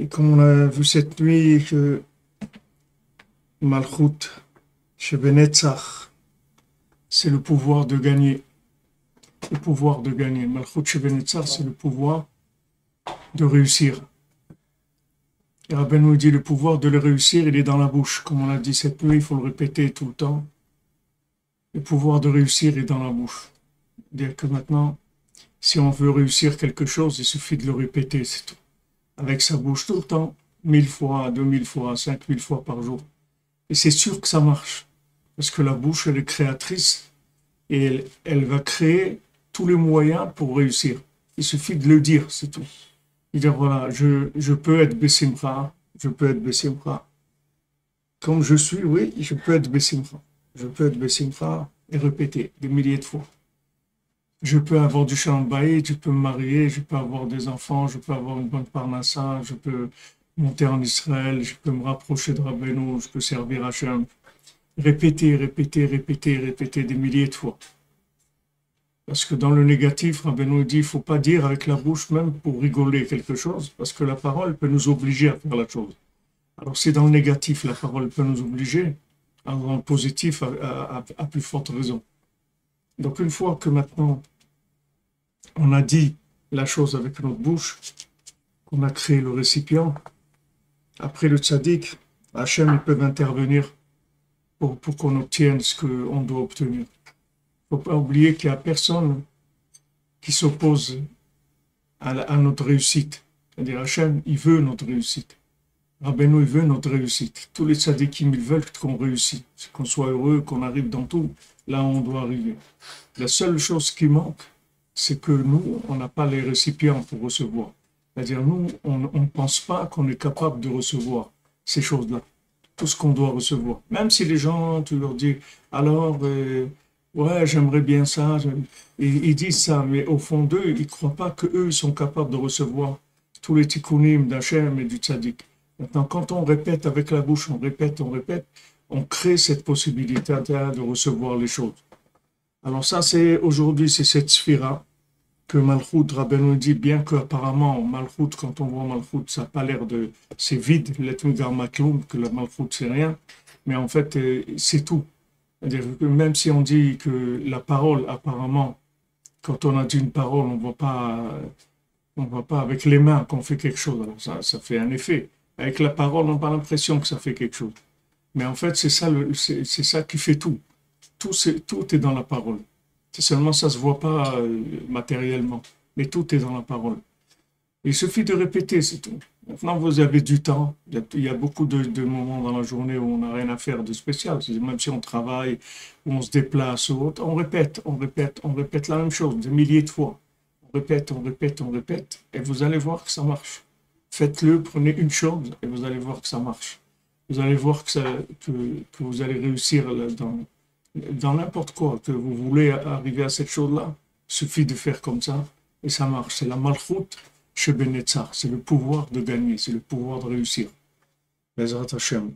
Et comme on a vu cette nuit que Malchut chez Benetzach, c'est le pouvoir de gagner. Le pouvoir de gagner. Malchut chez Benetzach, c'est le pouvoir de réussir. Et Rabbi nous dit le pouvoir de le réussir, il est dans la bouche. Comme on a dit cette nuit, il faut le répéter tout le temps. Le pouvoir de réussir est dans la bouche. C'est-à-dire que maintenant, si on veut réussir quelque chose, il suffit de le répéter, c'est tout. Avec sa bouche tout le temps, 1000 fois, 2000 fois, 5000 fois par jour. Et c'est sûr que ça marche. Parce que la bouche, elle est créatrice et elle va créer tous les moyens pour réussir. Il suffit de le dire, c'est tout. Dire voilà, je peux être Bessimcha, je peux être Bessimcha. Comme je suis, oui, je peux être Bessimcha. Je peux être Bessimcha et répéter des milliers de fois. Je peux avoir du shalom bayit, je peux me marier, je peux avoir des enfants, je peux avoir une bonne parnassa, je peux monter en Israël, je peux me rapprocher de Rabbeinu, je peux servir Hachem. Répéter, répéter, répéter, répéter des milliers de fois. Parce que dans le négatif, Rabbeinu dit, il ne faut pas dire avec la bouche même pour rigoler quelque chose, parce que la parole peut nous obliger à faire la chose. Alors si dans le négatif, la parole peut nous obliger, alors dans le positif, à plus forte raison. Donc une fois que maintenant, on a dit la chose avec notre bouche, qu'on a créé le récipient, après le tzaddik, Hachem, ils peuvent intervenir pour qu'on obtienne ce qu'on doit obtenir. Il ne faut pas oublier qu'il n'y a personne qui s'oppose à notre réussite. C'est-à-dire Hachem, il veut notre réussite. Rabbeinu, il veut notre réussite. Tous les tzaddikim, ils veulent qu'on réussisse, qu'on soit heureux, qu'on arrive dans tout, là où on doit arriver. La seule chose qui manque, c'est que nous, on n'a pas les récipients pour recevoir. C'est-à-dire, nous, on ne pense pas qu'on est capable de recevoir ces choses-là, tout ce qu'on doit recevoir. Même si les gens, tu leur dis, alors, ouais, j'aimerais bien ça, ils disent ça, mais au fond d'eux, ils ne croient pas qu'eux sont capables de recevoir tous les tikkunim d'Hachem et du tzaddik. Maintenant, quand on répète avec la bouche, on répète, on crée cette possibilité de recevoir les choses. Alors ça, c'est aujourd'hui, c'est cette sphira que Malchut, Rabbeinu dit, bien qu'apparemment, Malchut, quand on voit Malchut, ça n'a pas l'air de... C'est vide, l'etmigar makloum, que la Malchut, c'est rien, mais en fait, c'est tout. C'est-à-dire que même si on dit que la parole, apparemment, quand on a dit une parole, on ne voit pas avec les mains qu'on fait quelque chose. Alors ça fait un effet. Avec la parole, on n'a pas l'impression que ça fait quelque chose. Mais en fait, c'est ça qui fait tout. Tout est dans la parole. C'est seulement ça ne se voit pas matériellement. Mais tout est dans la parole. Il suffit de répéter, c'est tout. Maintenant, vous avez du temps. Il y a beaucoup de moments dans la journée où on n'a rien à faire de spécial. Même si on travaille, ou on se déplace, ou autre, on répète la même chose des milliers de fois. On répète, et vous allez voir que ça marche. Faites-le, prenez une chose, et vous allez voir que ça marche. Vous allez voir que vous allez réussir dans n'importe quoi, que vous voulez arriver à cette chose-là. Il suffit de faire comme ça, et ça marche. C'est la Malchut chez Benetzach, c'est le pouvoir de gagner, c'est le pouvoir de réussir. Bezrat Hashem.